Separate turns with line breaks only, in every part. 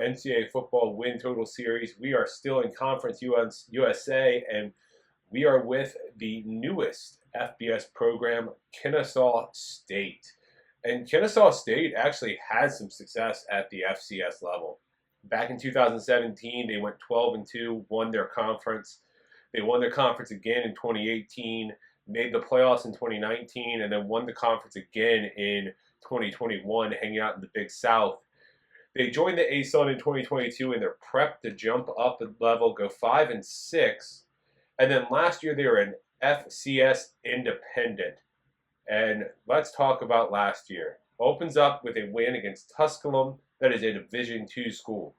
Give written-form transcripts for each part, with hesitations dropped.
NCAA football win total series. We are still in Conference USA, and we are with the newest FBS program, Kennesaw State. And Kennesaw State actually had some success at the FCS level. Back in 2017, they went 12-2, won their conference. They won their conference again in 2018, made the playoffs in 2019, and then won the conference again in 2021, hanging out in the Big South. They joined the ASUN in 2022, and they're prepped to jump up a level, go 5-6. And then last year, they were an FCS independent. And let's talk about last year. Opens up with a win against Tusculum, that is a Division II school.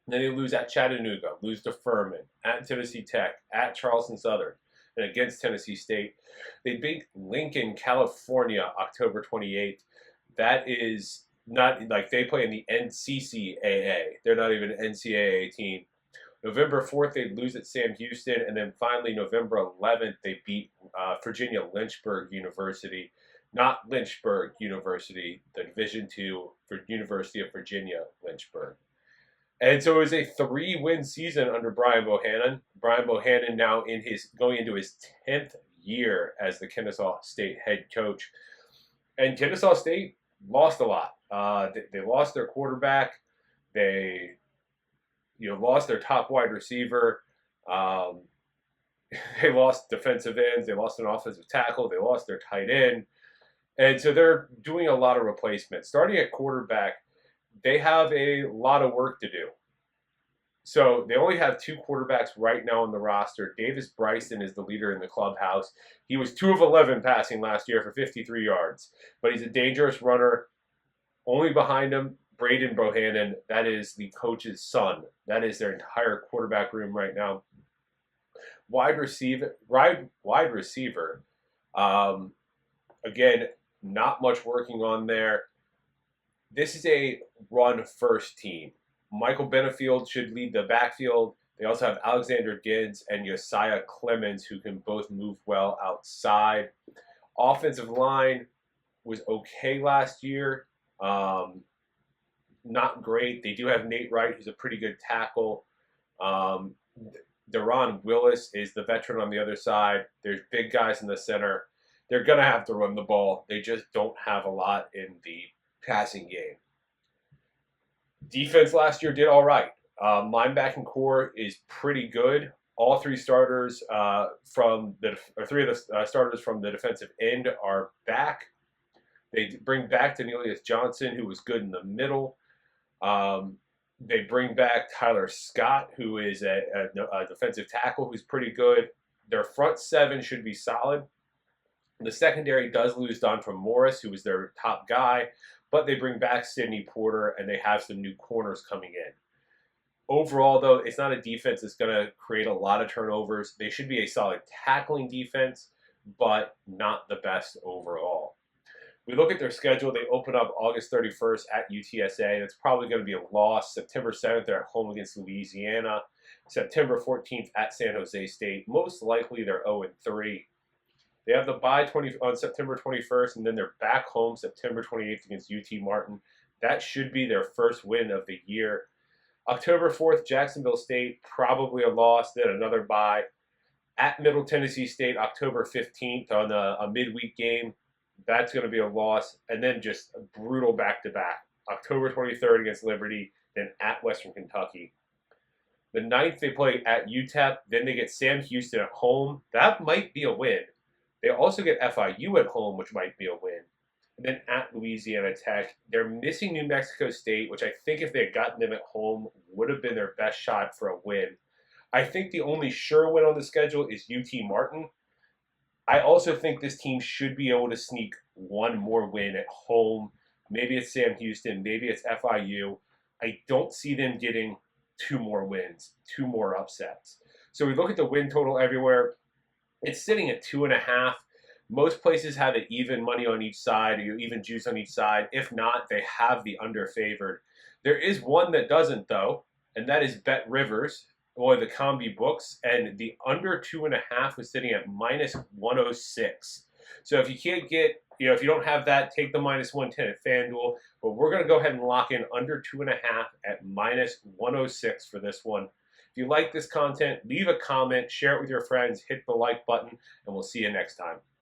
And then they lose at Chattanooga, lose to Furman, at Tennessee Tech, at Charleston Southern, and against Tennessee State. They beat Lincoln, California, October 28th. That is not like they play in the NCCAA. They're not even an NCAA team. November 4th, they lose at Sam Houston. And then finally, November 11th, they beat Virginia Lynchburg University. Not Lynchburg University, the Division II for University of Virginia Lynchburg. And so it was a 3-win season under Brian Bohannon. Brian Bohannon now going into his 10th year as the Kennesaw State head coach. And Kennesaw State lost a lot. They lost their quarterback. They lost their top wide receiver. They lost defensive ends. They lost an offensive tackle. They lost their tight end. And so they're doing a lot of replacements. Starting at quarterback, they have a lot of work to do. So they only have 2 quarterbacks right now on the roster. Davis Bryson is the leader in the clubhouse. He was 2 of 11 passing last year for 53 yards. But he's a dangerous runner. Only behind him, Braden Bohannon. That is the coach's son. That is their entire quarterback room right now. Wide receiver. Again, not much working on there. This is a run-first team. Michael Benefield should lead the backfield. They also have Alexander Gids and Josiah Clemens, who can both move well outside. Offensive line was okay last year. Not great. They do have Nate Wright, who's a pretty good tackle. Deron Willis is the veteran on the other side. There's big guys in the center. They're going to have to run the ball. They just don't have a lot in the passing game. Defense last year did all right. Linebacking core is pretty good. All 3 starters from the starters from the defensive end are back. They bring back Denelius Johnson, who was good in the middle. They bring back Tyler Scott, who is a defensive tackle who's pretty good. Their front 7 should be solid. The secondary does lose Dontrell Morris, who was their top guy, but they bring back Sidney Porter, and they have some new corners coming in. Overall, though, it's not a defense that's going to create a lot of turnovers. They should be a solid tackling defense, but not the best overall. We look at their schedule. They open up August 31st at UTSA. That's probably going to be a loss. September 7th, they're at home against Louisiana. September 14th at San Jose State. Most likely, they're 0-3. They have the bye on September 21st, and then they're back home September 28th against UT Martin. That should be their first win of the year. October 4th, Jacksonville State, probably a loss, then another bye. At Middle Tennessee State, October 15th on a midweek game. That's going to be a loss. And then just a brutal back-to-back. October 23rd against Liberty, then at Western Kentucky. The 9th, they play at UTEP. Then they get Sam Houston at home. That might be a win. They also get FIU at home, which might be a win. And then at Louisiana Tech, they're missing New Mexico State, which I think if they had gotten them at home would have been their best shot for a win. I think the only sure win on the schedule is UT Martin. I also think this team should be able to sneak one more win at home. Maybe it's Sam Houston, maybe it's FIU. I don't see them getting 2 more wins, 2 more upsets. So we look at the win total everywhere. It's sitting at 2.5. Most places have it even money on each side, or even juice on each side. If not, they have the under favored. There is one that doesn't, though, and that is Bet Rivers, or the Combi books, and the under 2.5 was sitting at -106. So if you can't get if you don't have that, take the -110 at FanDuel. But we're going to go ahead and lock in under 2.5 at -106 for this one. If you like this content, leave a comment, share it with your friends, hit the like button, and we'll see you next time.